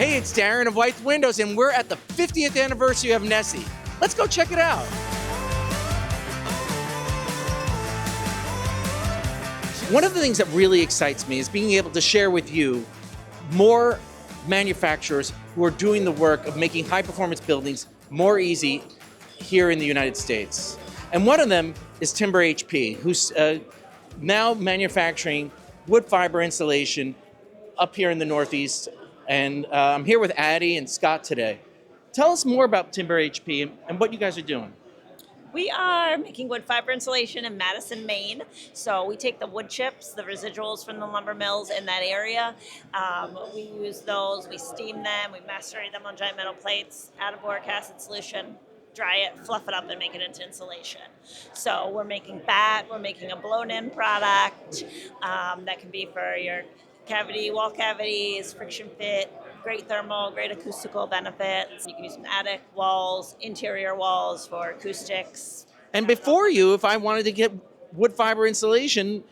Hey, it's Darren of Wythe Windows, and we're at the 50th anniversary of Nessie. Let's go check it out. One of the things that really excites me is being able to share with you more manufacturers who are doing the work of making high-performance buildings more easy here in the United States. And one of them is Timber HP, who's now manufacturing wood fiber insulation up here in the Northeast. And I'm here with Addie and Scott today. Tell us more about Timber HP and what you guys are doing. We are making wood fiber insulation in Madison, Maine. So we take the wood chips, the residuals from the lumber mills in that area. We use those, we steam them, we macerate them on giant metal plates, add a boric acid solution, dry it, fluff it up, and make it into insulation. So we're making that, we're making a blown-in product that can be for your wall cavities, friction fit, great thermal, great acoustical benefits. You can use some attic walls, interior walls for acoustics. And before you, if I wanted to get wood fiber insulation,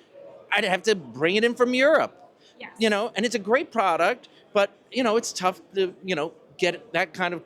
I'd have to bring it in from Europe. Yes. And it's a great product, but, it's tough to, get that kind of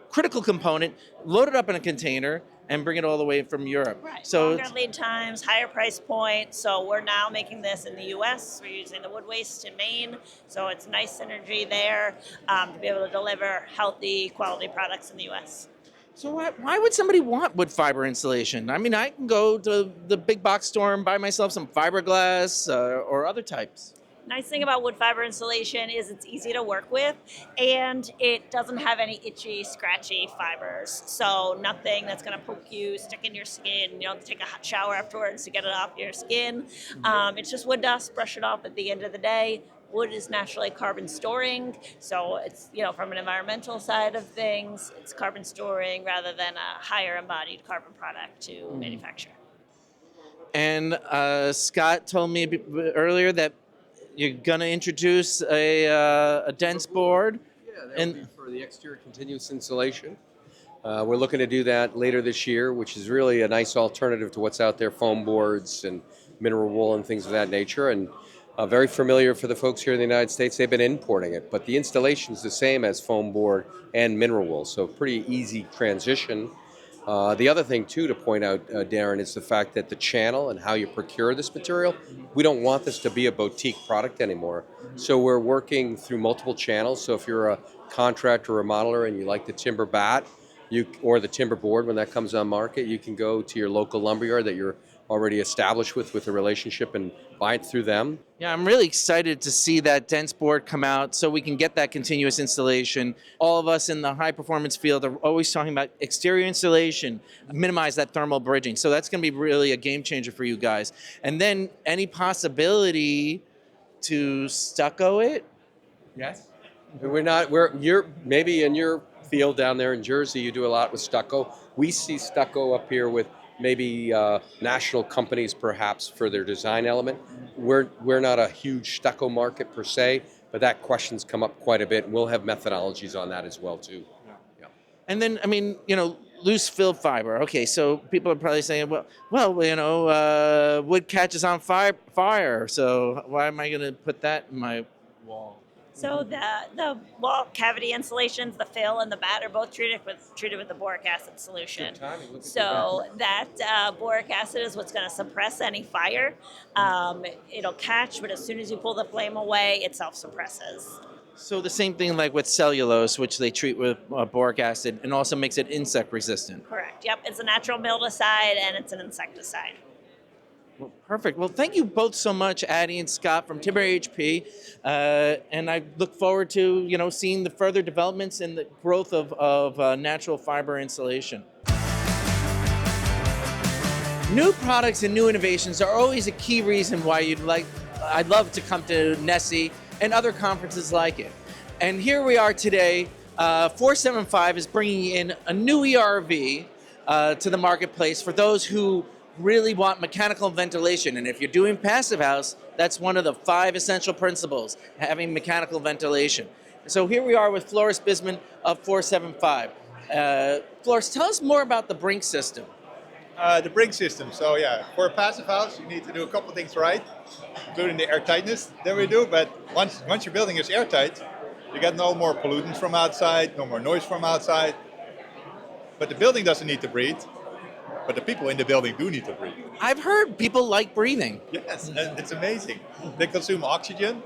critical component, load it up in a container, and bring it all the way from Europe. Right. So longer lead times, higher price point. So we're now making this in the U.S. We're using the wood waste in Maine. So it's nice synergy there to be able to deliver healthy, quality products in the U.S. So why would somebody want wood fiber insulation? I mean, I can go to the big box store and buy myself some fiberglass or other types. Nice thing about wood fiber insulation is it's easy to work with, and it doesn't have any itchy, scratchy fibers. So nothing that's going to poke you, stick in your skin. You don't have to take a hot shower afterwards to get it off your skin. It's just wood dust. Brush it off at the end of the day. Wood is naturally carbon storing, so it's, from an environmental side of things, it's carbon storing rather than a higher embodied carbon product to manufacture. And Scott told me earlier that you're going to introduce a dense board. Yeah, that would be for the exterior continuous insulation. We're looking to do that later this year, which is really a nice alternative to what's out there, foam boards and mineral wool and things of that nature. And very familiar for the folks here in the United States. They've been importing it, but the installation is the same as foam board and mineral wool, so pretty easy transition. The other thing, too, to point out, Darren, is the fact that the channel and how you procure this material, we don't want this to be a boutique product anymore. So we're working through multiple channels. So if you're a contractor or remodeler and you like the timber bat or the timber board when that comes on market, you can go to your local lumberyard that you're already established with a relationship and buy it through them. Yeah, I'm really excited to see that dense board come out so we can get that continuous installation. All of us in the high performance field are always talking about exterior insulation, minimize that thermal bridging. So that's going to be really a game changer for you guys. And then any possibility to stucco it? Yes. You're maybe in your field down there in Jersey, you do a lot with stucco. We see stucco up here with maybe national companies perhaps for their design element. We're not a huge stucco market per se, but that question's come up quite a bit. We'll have methodologies on that as well too. Yeah. And then, loose fill fiber. Okay, so people are probably saying, wood catches on fire, so why am I going to put that in my wall? So the wall cavity insulations, the fill and the bat are both treated with the boric acid solution. So that boric acid is what's going to suppress any fire. It'll catch, but as soon as you pull the flame away, it self-suppresses. So the same thing like with cellulose, which they treat with boric acid, and also makes it insect resistant. Correct. Yep. It's a natural mildicide and it's an insecticide. Well, perfect. Well, thank you both so much, Addie and Scott from Timber HP. And I look forward to, seeing the further developments and the growth of natural fiber insulation. New products and new innovations are always a key reason why I'd love to come to Nessie and other conferences like it. And here we are today. 475 is bringing in a new ERV to the marketplace for those who really want mechanical ventilation. And if you're doing passive house, that's one of the 5 essential principles, having mechanical ventilation. So here we are with Floris Bisman of 475. Floris, tell us more about the Brink system. The Brink system. So yeah, for a passive house, you need to do a couple of things right, including the airtightness that we do. But once your building is airtight, You get no more pollutants from outside, no more noise from outside. But the building doesn't need to breathe. But the people in the building do need to breathe. I've heard people like breathing. Yes, it's amazing. They consume oxygen,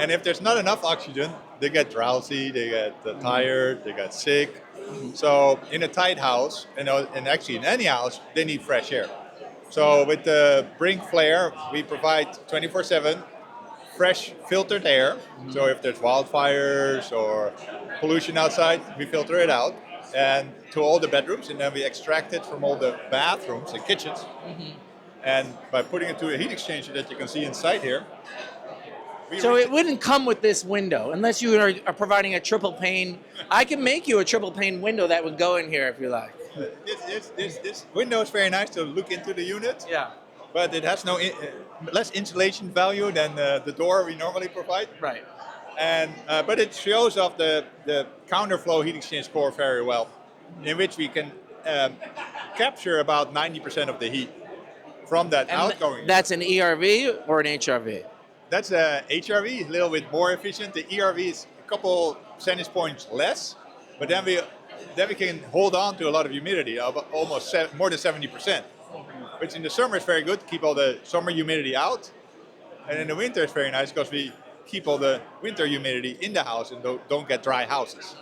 and if there's not enough oxygen, they get drowsy, they get tired, they get sick. So in a tight house, and actually in any house, they need fresh air. So with the Brink Flare, we provide 24/7 fresh filtered air. So if there's wildfires or pollution outside, we filter it out and to all the bedrooms, and then we extract it from all the bathrooms and kitchens. And by putting it to a heat exchanger that you can see inside here. So it wouldn't come with this window unless you are providing a triple pane. I can make you a triple pane window that would go in here if you like. This window is very nice to look into the unit. Yeah. But it has less insulation value than the door we normally provide. Right. And but it shows off the counterflow heat exchange core very well, in which we can capture about 90% of the heat from that outgoing. That's an ERV or an HRV? That's a HRV, a little bit more efficient. The ERV is a couple percentage points less, but then we can hold on to a lot of humidity, almost more than 70%. Which in the summer is very good to keep all the summer humidity out, and in the winter it's very nice because we keep all the winter humidity in the house and don't get dry houses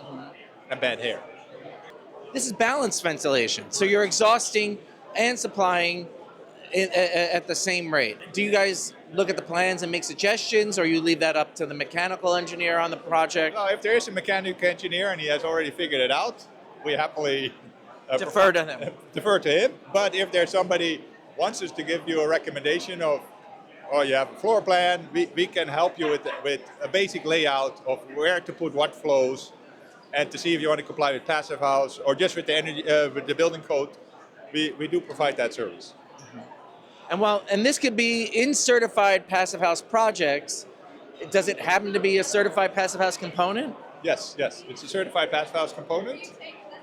and bad hair. This is balanced ventilation, so you're exhausting and supplying at the same rate. Do you guys look at the plans and make suggestions, or you leave that up to the mechanical engineer on the project? Well, if there is a mechanical engineer and he has already figured it out, we happily Defer to him. Defer to him. But if there's somebody wants us to give you a recommendation of, or you have a floor plan, we can help you with a basic layout of where to put what flows, and to see if you want to comply with passive house or just with the energy with the building code. We do provide that service. And this could be in certified passive house projects. Does it happen to be a certified passive house component? Yes, it's a certified passive house component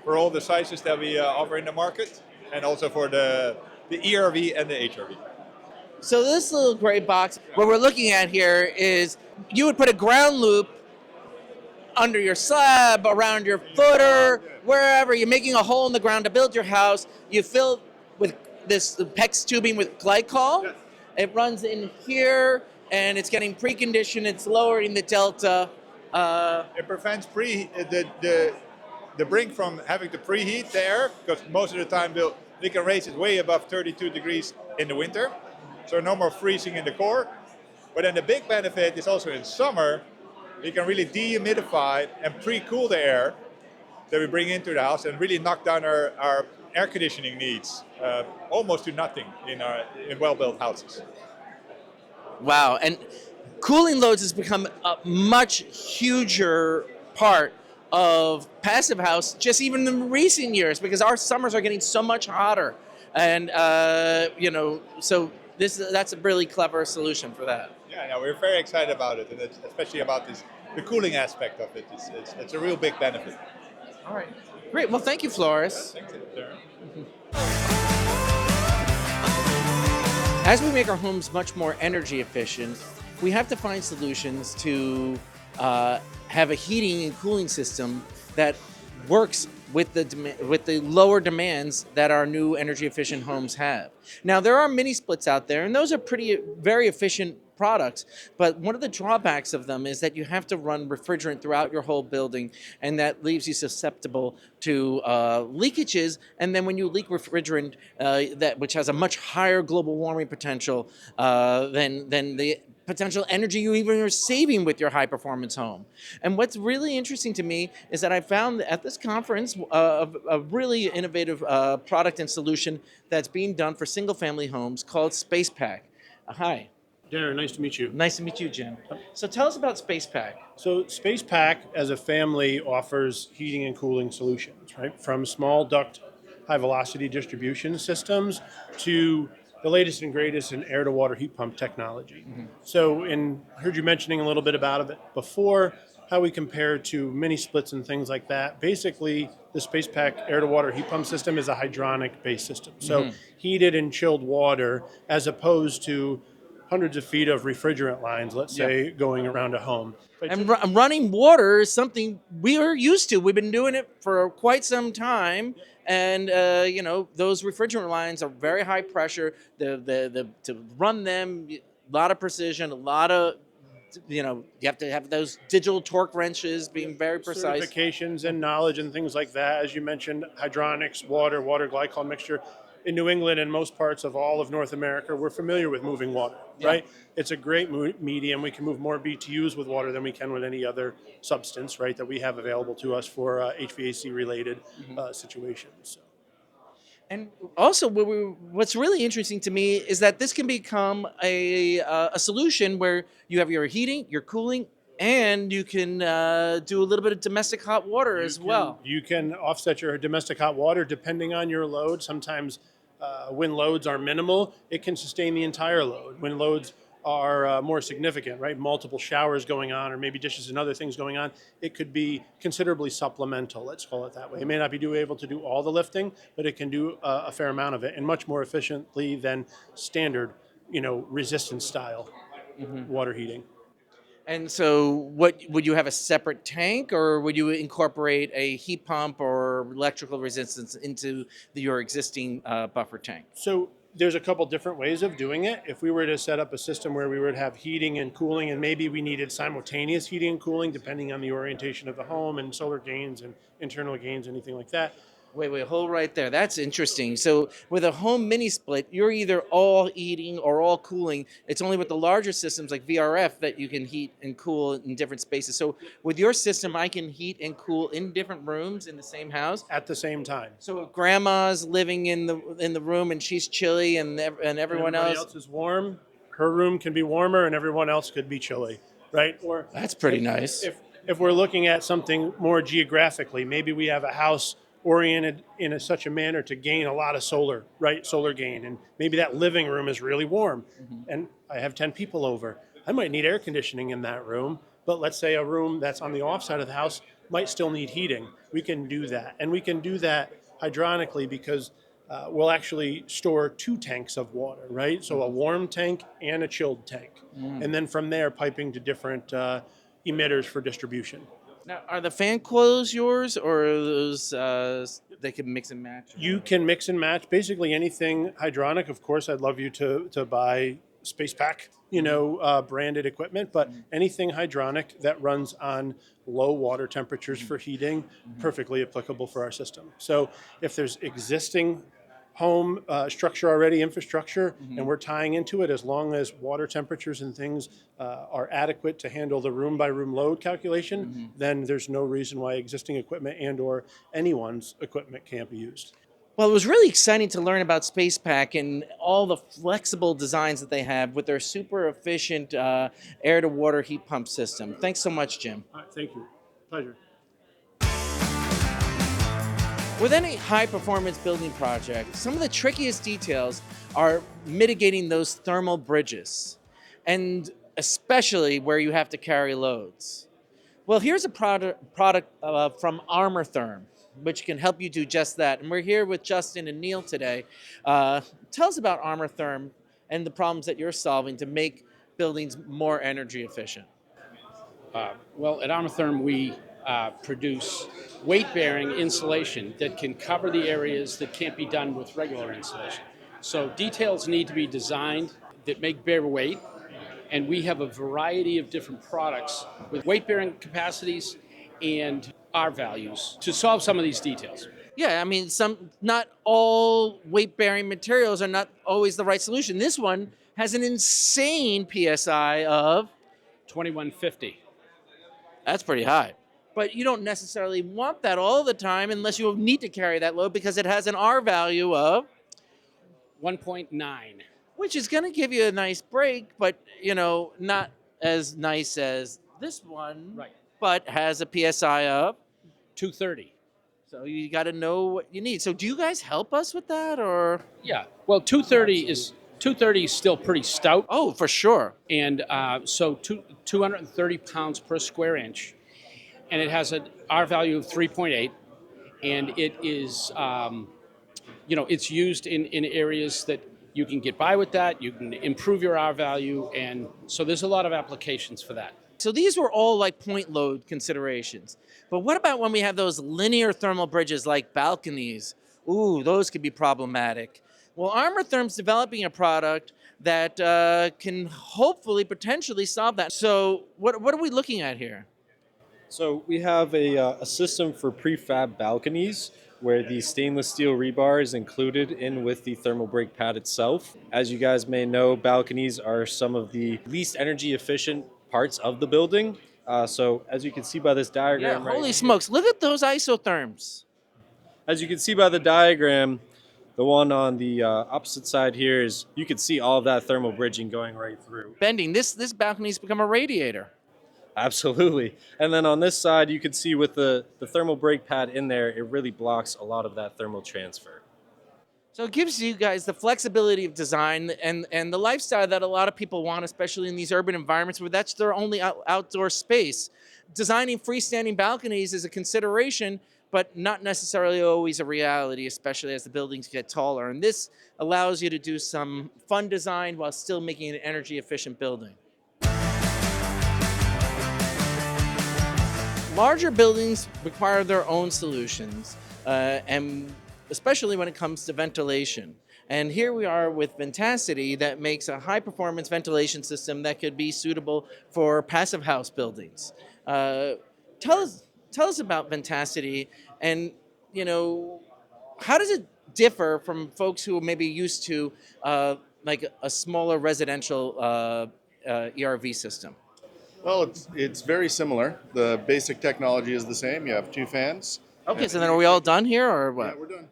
for all the sizes that we offer in the market, and also for the ERV and the HRV. So this little gray box, what we're looking at here is you would put a ground loop under your slab, around your footer, wherever. You're making a hole in the ground to build your house. You fill with this PEX tubing with glycol. Yes. It runs in here, and it's getting preconditioned. It's lowering the delta. It prevents the Brink from having to preheat the air, because most of the time we can raise it way above 32 degrees in the winter, so no more freezing in the core. But then the big benefit is also in summer, we can really dehumidify and pre-cool the air that we bring into the house and really knock down our air conditioning needs almost to nothing in well-built houses. Wow, and cooling loads has become a much huger part of passive house, just even in recent years, because our summers are getting so much hotter, and so that's a really clever solution for that. Yeah, we're very excited about it, and especially about the cooling aspect of it. It's a real big benefit. All right, great. Well, thank you, Floris. Thanks, sir. As we make our homes much more energy efficient, we have to find solutions to have a heating and cooling system that works with the lower demands that our new energy efficient homes have. Now, there are mini splits out there, and those are very efficient products, but one of the drawbacks of them is that you have to run refrigerant throughout your whole building, and that leaves you susceptible to leakages. And then when you leak refrigerant, which has a much higher global warming potential than the potential energy you even are saving with your high performance home. And what's really interesting to me is that I found at this conference a really innovative product and solution that's being done for single family homes called Space Pack. Hi. Darren, nice to meet you. Nice to meet you, Jim. So tell us about Space Pack. So Space Pack as a family offers heating and cooling solutions, right? From small duct high velocity distribution systems to the latest and greatest in air to water heat pump technology. Mm-hmm. So I heard you mentioning a little bit about it before, how we compare to mini splits and things like that. Basically, the Space Pack air to water heat pump system is a hydronic based system. So heated and chilled water, as opposed to hundreds of feet of refrigerant lines, let's say, going around a home. And running water is something we are used to. We've been doing it for quite some time. And those refrigerant lines are very high pressure. The to run them, a lot of precision, a lot of you have to have those digital torque wrenches being very precise. Certifications and knowledge and things like that. As you mentioned, hydronics, water glycol mixture. In New England and most parts of all of North America, we're familiar with moving water, right? It's a great medium. We can move more BTUs with water than we can with any other substance, right, that we have available to us for HVAC-related situations. So. And also, what's really interesting to me is that this can become a solution where you have your heating, your cooling, and you can do a little bit of domestic hot water as well. You can offset your domestic hot water depending on your load. Sometimes when loads are minimal, it can sustain the entire load. When loads are more significant, right, multiple showers going on or maybe dishes and other things going on, it could be considerably supplemental, let's call it that way. It may not be able to do all the lifting, but it can do a fair amount of it and much more efficiently than standard, resistance style water heating. And so, what would you have a separate tank, or would you incorporate a heat pump or electrical resistance into your existing buffer tank? So there's a couple different ways of doing it. If we were to set up a system where we would have heating and cooling, and maybe we needed simultaneous heating and cooling, depending on the orientation of the home and solar gains and internal gains, anything like that. Wait, hold right there. That's interesting. So with a home mini split, you're either all heating or all cooling. It's only with the larger systems like VRF that you can heat and cool in different spaces. So with your system, I can heat and cool in different rooms in the same house at the same time. So if grandma's living in the room and she's chilly and everyone else is warm, her room can be warmer and everyone else could be chilly, right? Or that's pretty nice. If we're looking at something more geographically, maybe we have a house oriented in such a manner to gain a lot of solar gain. And maybe that living room is really warm. And I have 10 people over. I might need air conditioning in that room, but let's say a room that's on the off side of the house might still need heating. We can do that. And we can do that hydronically because we'll actually store 2 tanks of water, right? So a warm tank and a chilled tank. And then from there, piping to different emitters for distribution. Now, are the fan coils yours, or are those they can mix and match? You can mix and match basically anything hydronic. Of course, I'd love you to buy Space Pack, branded equipment, but anything hydronic that runs on low water temperatures for heating, perfectly applicable for our system. So if there's existing home structure already, infrastructure, and we're tying into it, as long as water temperatures and things are adequate to handle the room by room load calculation, then there's no reason why existing equipment and or anyone's equipment can't be used. Well, it was really exciting to learn about Space Pack and all the flexible designs that they have with their super efficient air to water heat pump system. Thanks so much, Jim. All right, thank you. Pleasure. With any high-performance building project, some of the trickiest details are mitigating those thermal bridges, and especially where you have to carry loads. Well, here's a product from Armortherm, which can help you do just that. And we're here with Justin and Neil today. Tell us about Armortherm and the problems that you're solving to make buildings more energy efficient. Well, at Armortherm, we produce weight-bearing insulation that can cover the areas that can't be done with regular insulation. So details need to be designed that bear weight, and we have a variety of different products with weight-bearing capacities and R values to solve some of these details. Yeah, I mean, not all weight-bearing materials are not always the right solution. This one has an insane PSI of 2150. That's pretty high. But you don't necessarily want that all the time unless you need to carry that load because it has an R value of 1.9. Which is going to give you a nice break, but, not as nice as this one, right? But has a PSI of 230. So you got to know what you need. So do you guys help us with that, or? Yeah. Well, 230 is still pretty stout. Oh, for sure. And so 230 pounds per square inch. And it has an R value of 3.8, and it is, it's used in areas that you can get by with that. You can improve your R value, and so there's a lot of applications for that. So these were all like point load considerations. But what about when we have those linear thermal bridges like balconies? Ooh, those could be problematic. Well, Armortherm's developing a product that can hopefully potentially solve that. So what are we looking at here? So we have a system for prefab balconies where the stainless steel rebar is included in with the thermal break pad itself. As you guys may know, balconies are some of the least energy efficient parts of the building. So as you can see by this Yeah, diagram right holy here- smokes, look at those isotherms. as you can see by the diagram, the one on the opposite side here is you can see all of that thermal bridging going right through. Bending, this balcony's become a radiator. Absolutely. And then on this side, you can see with the thermal brake pad in there, it really blocks a lot of that thermal transfer. So it gives you guys the flexibility of design and the lifestyle that a lot of people want, especially in these urban environments where that's their only outdoor space. Designing freestanding balconies is a consideration, but not necessarily always a reality, especially as the buildings get taller. And this allows you to do some fun design while still making an energy efficient building. Larger buildings require their own solutions, and especially when it comes to ventilation. And here we are with Ventacity that makes a high-performance ventilation system that could be suitable for passive house buildings. Tell us about Ventacity, and how does it differ from folks who may be used to like a smaller residential ERV system? Well, it's very similar. The basic technology is the same. You have two fans. Okay, so then are we all done here, or Yeah, what? we're done.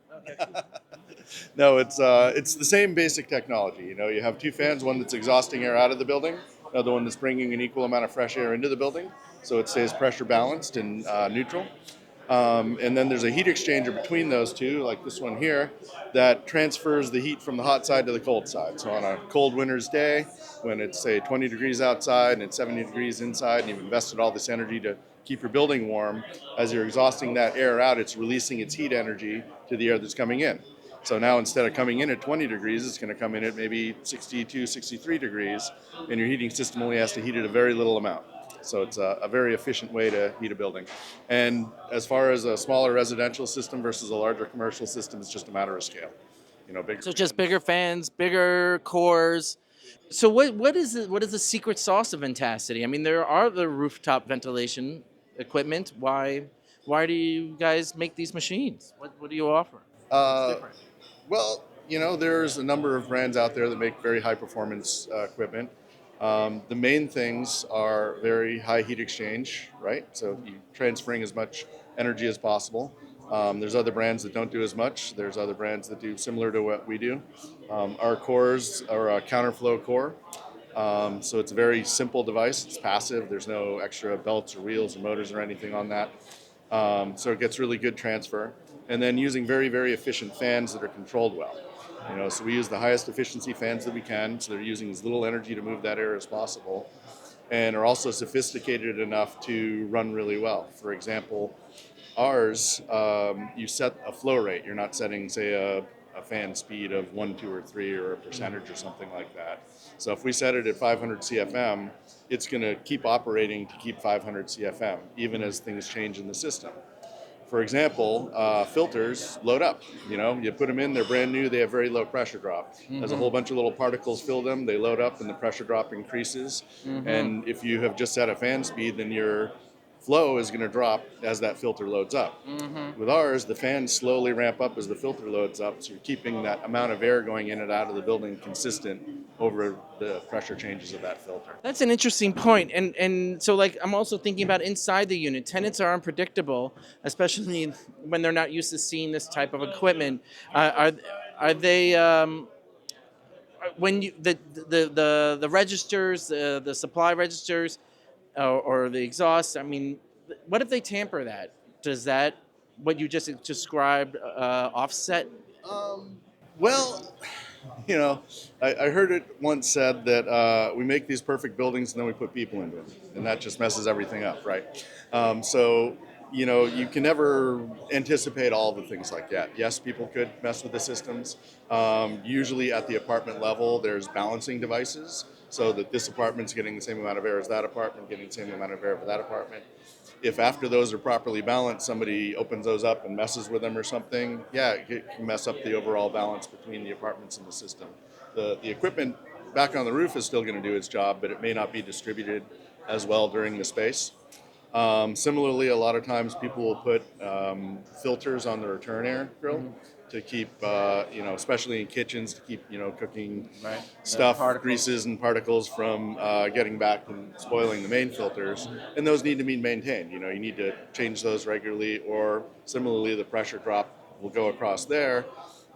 No, it's the same basic technology. You have two fans, one that's exhausting air out of the building, another one that's bringing an equal amount of fresh air into the building, so it stays pressure balanced and neutral. And then there's a heat exchanger between those two, like this one here, that transfers the heat from the hot side to the cold side. So on a cold winter's day, when it's say 20 degrees outside and it's 70 degrees inside, and you've invested all this energy to keep your building warm, as you're exhausting that air out, it's releasing its heat energy to the air that's coming in. So now instead of coming in at 20 degrees, it's going to come in at maybe 62, 63 degrees, and your heating system only has to heat it a very little amount. So it's a very efficient way to heat a building. And as far as a smaller residential system versus a larger commercial system, it's just a matter of scale. Bigger. So just bigger fans, bigger cores. So what is the secret sauce of Ventacity? I mean, there are the rooftop ventilation equipment. Why do you guys make these machines? What do you offer? Different. Well, there's a number of brands out there that make very high performance equipment. The main things are very high heat exchange, right? So you're transferring as much energy as possible. There's other brands that don't do as much. There's other brands that do similar to what we do. Our cores are a counterflow core. So it's a very simple device. It's passive. There's no extra belts or wheels or motors or anything on that. So it gets really good transfer. And then using very, very efficient fans that are controlled well. So we use the highest efficiency fans that we can, so they're using as little energy to move that air as possible, and are also sophisticated enough to run really well. For example, ours, you set a flow rate. You're not setting, say, a fan speed of 1, 2, or 3, or a percentage or something like that. So if we set it at 500 CFM, it's going to keep operating to keep 500 CFM, even as things change in the system. For example, filters load up. You put them in, they're brand new, they have very low pressure drop. As a whole bunch of little particles fill them, they load up and the pressure drop increases. And if you have just set a fan speed, then your flow is going to drop as that filter loads up. With ours, the fans slowly ramp up as the filter loads up, so you're keeping that amount of air going in and out of the building consistent over the pressure changes of that filter. That's an interesting point. And so like I'm also thinking about inside the unit. Tenants are unpredictable, especially when they're not used to seeing this type of equipment. Are they when you the registers, the supply registers, or the exhaust? I mean, what if they tamper that? Does that what you just described offset? Well, I heard it once said that we make these perfect buildings and then we put people into them, and that just messes everything up, right? So, you can never anticipate all the things like that. Yes, people could mess with the systems. Usually at the apartment level, there's balancing devices. so that this apartment's getting the same amount of air as that apartment, getting the same amount of air for that apartment. If after those are properly balanced, somebody opens those up and messes with them or something, yeah, it can mess up the overall balance between the apartments and the system. The equipment back on the roof is still going to do its job, but it may not be distributed as well during the space. Similarly, a lot of times people will put filters on the return air grill to keep, especially in kitchens, to keep, cooking stuff, greases and particles from getting back and spoiling the main filters. And those need to be maintained. You need to change those regularly, or similarly, the pressure drop will go across there.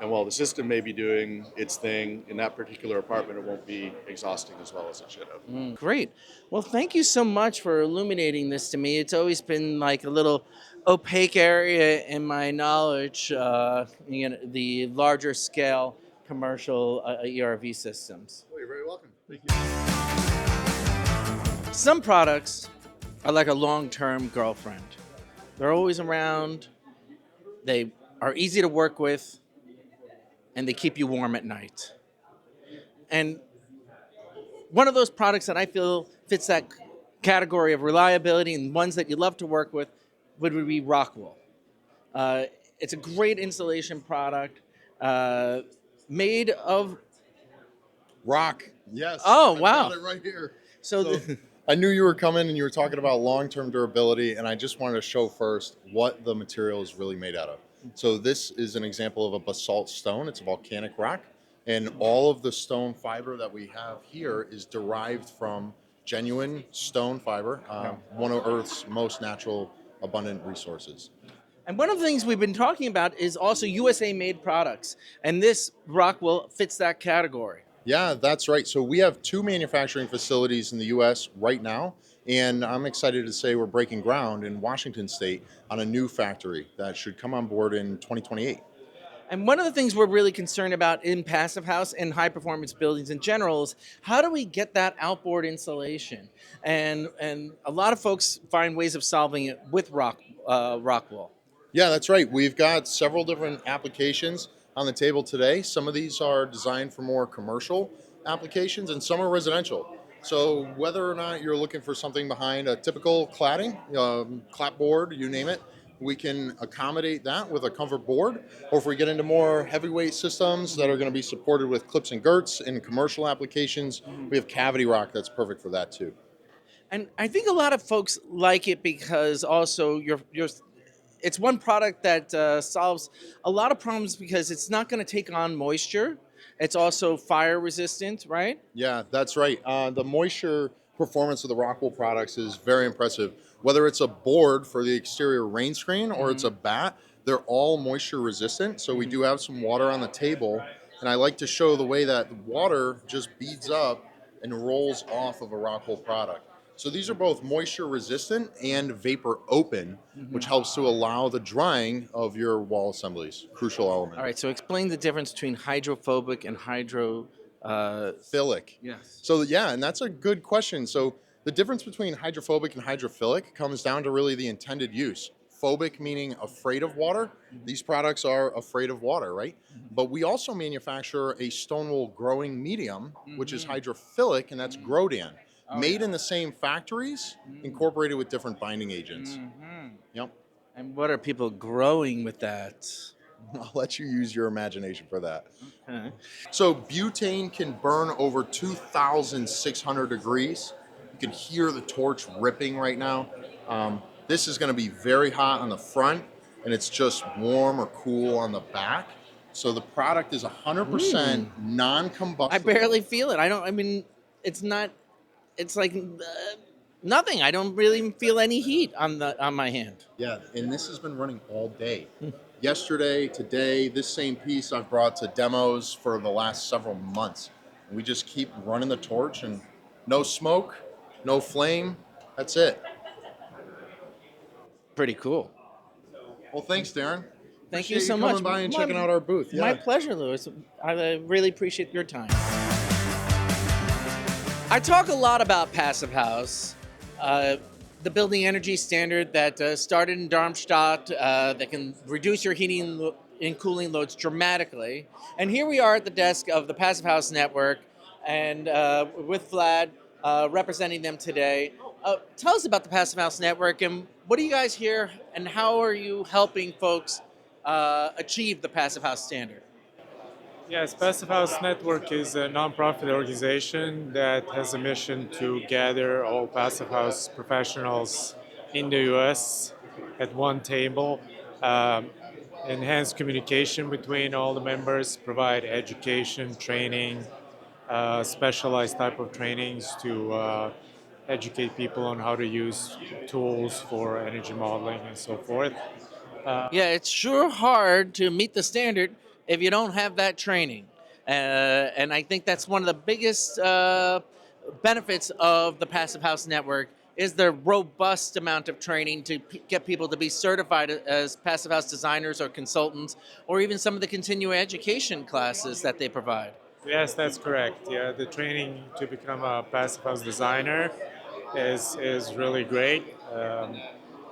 And while the system may be doing its thing, in that particular apartment, it won't be exhausting as well as it should have. Great. Well, thank you so much for illuminating this to me. It's always been like a little opaque area in my knowledge, the larger scale commercial ERV systems. Well, you're very welcome. Thank you. Some products are like a long-term girlfriend. They're always around. They are easy to work with, and they keep you warm at night. And one of those products that I feel fits that category of reliability and ones that you love to work with would be Rockwool. It's a great insulation product made of rock. Yes. Oh, I've wow. got it right here. So I knew you were coming and you were talking about long-term durability, and I just wanted to show first what the material is really made out of. So this is an example of a basalt stone. It's a volcanic rock, and all of the stone fiber that we have here is derived from genuine stone fiber, one of Earth's most natural, abundant resources. And one of the things we've been talking about is also USA-made products, and this Rockwool fits that category. Yeah, that's right. So we have 2 manufacturing facilities in the U.S. right now, and I'm excited to say we're breaking ground in Washington State on a new factory that should come on board in 2028. And one of the things we're really concerned about in Passive House and high-performance buildings in general is how do we get that outboard insulation? And a lot of folks find ways of solving it with Rockwool. Yeah, that's right. We've got several different applications on the table today. Some of these are designed for more commercial applications, and some are residential. So whether or not you're looking for something behind a typical cladding, clapboard, you name it, we can accommodate that with a comfort board. Or if we get into more heavyweight systems that are going to be supported with clips and girts in commercial applications, we have cavity rock that's perfect for that too. And I think a lot of folks like it because also it's one product that solves a lot of problems because it's not going to take on moisture. It's also fire resistant, right? Yeah, that's right. The moisture performance of the Rockwool products is very impressive. Whether it's a board for the exterior rain screen or it's a bat, they're all moisture resistant. So we do have some water on the table. And I like to show the way that water just beads up and rolls off of a Rockwool product. So these are both moisture resistant and vapor open, which helps to allow the drying of your wall assemblies. Crucial element. All right, so explain the difference between hydrophobic and hydrophilic. Yes. So yeah, and that's a good question. So the difference between hydrophobic and hydrophilic comes down to really the intended use. Phobic meaning afraid of water. These products are afraid of water, right? But we also manufacture a stone wool growing medium, which is hydrophilic, and that's Grodan. Made in the same factories, incorporated with different binding agents. Yep. And what are people growing with that? I'll let you use your imagination for that. Okay. So butane can burn over 2,600 degrees. You can hear the torch ripping right now. This is going to be very hot on the front, and it's just warm or cool on the back. So the product is 100% non-combustible. I barely feel it. It's not. It's like nothing. I don't really feel any heat on my hand. Yeah, and this has been running all day. Yesterday, today, this same piece I've brought to demos for the last several months. We just keep running the torch, and no smoke, no flame. That's it. Pretty cool. Well, thanks, Darren. Thank you Appreciate so much. coming by and checking out our booth. Yeah. My pleasure, Louis. I really appreciate your time. I talk a lot about Passive House, the building energy standard that started in Darmstadt that can reduce your heating and cooling loads dramatically. And here we are at the desk of the Passive House Network and with Vlad representing them today. Tell us about the Passive House Network and what do you guys here and how are you helping folks achieve the Passive House standard? Yes, Passive House Network is a nonprofit organization that has a mission to gather all Passive House professionals in the US at one table, enhance communication between all the members, provide education, training, specialized type of trainings to educate people on how to use tools for energy modeling and so forth. Yeah, it's sure hard to meet the standard if you don't have that training. And I think that's one of the biggest benefits of the Passive House Network is the robust amount of training to get people to be certified as Passive House designers or consultants, or even some of the continuing education classes that they provide. Yes, that's correct. Yeah, the training to become a Passive House designer is really great.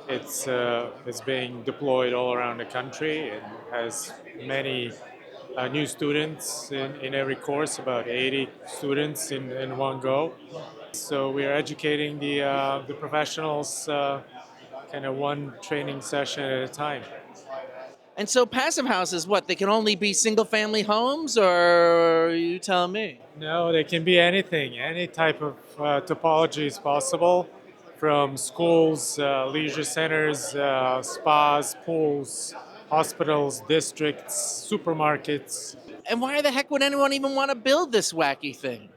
It's being deployed all around the country and has many new students in every course, about 80 students in one go. So we are educating the professionals kind of one training session at a time. And so passive houses, what, they can only be single family homes, or you tell me? No, they can be anything. Any type of topology is possible, from schools, leisure centers, spas, pools, hospitals, districts, supermarkets. And why the heck would anyone even want to build this wacky thing?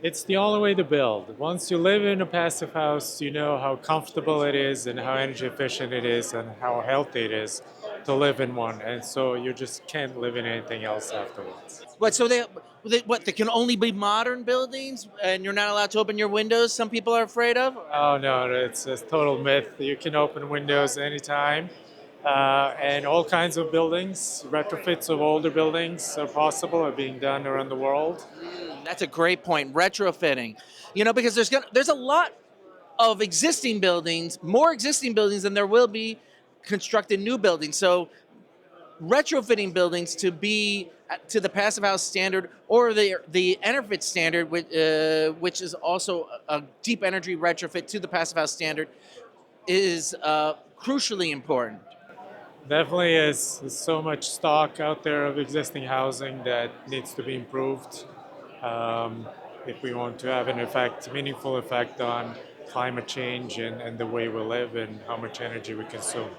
It's the only way to build. Once you live in a passive house, you know how comfortable it is and how energy efficient it is and how healthy it is to live in one. And so you just can't live in anything else afterwards. What, so they can only be modern buildings and you're not allowed to open your windows, some people are afraid of? Oh no, it's a total myth. You can open windows anytime. And all kinds of buildings, retrofits of older buildings are possible, are being done around the world. That's a great point, retrofitting. You know, because there's a lot of existing buildings, more existing buildings than there will be constructed new buildings. So retrofitting buildings to be to the passive house standard or the Enerfit standard, which is also a deep energy retrofit to the passive house standard, is crucially important. Definitely is. There's so much stock out there of existing housing that needs to be improved if we want to have an effect, meaningful effect on climate change and the way we live and how much energy we consume.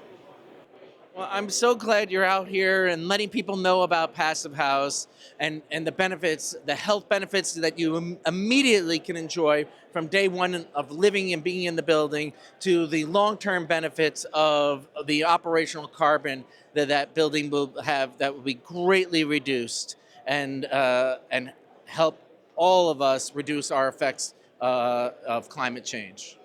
Well, I'm so glad you're out here and letting people know about Passive House and the benefits, the health benefits that you immediately can enjoy from day one of living and being in the building to the long-term benefits of the operational carbon that building will have that will be greatly reduced and help all of us reduce our effects of climate change.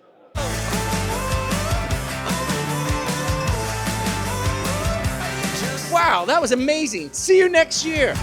Wow, that was amazing. See you next year.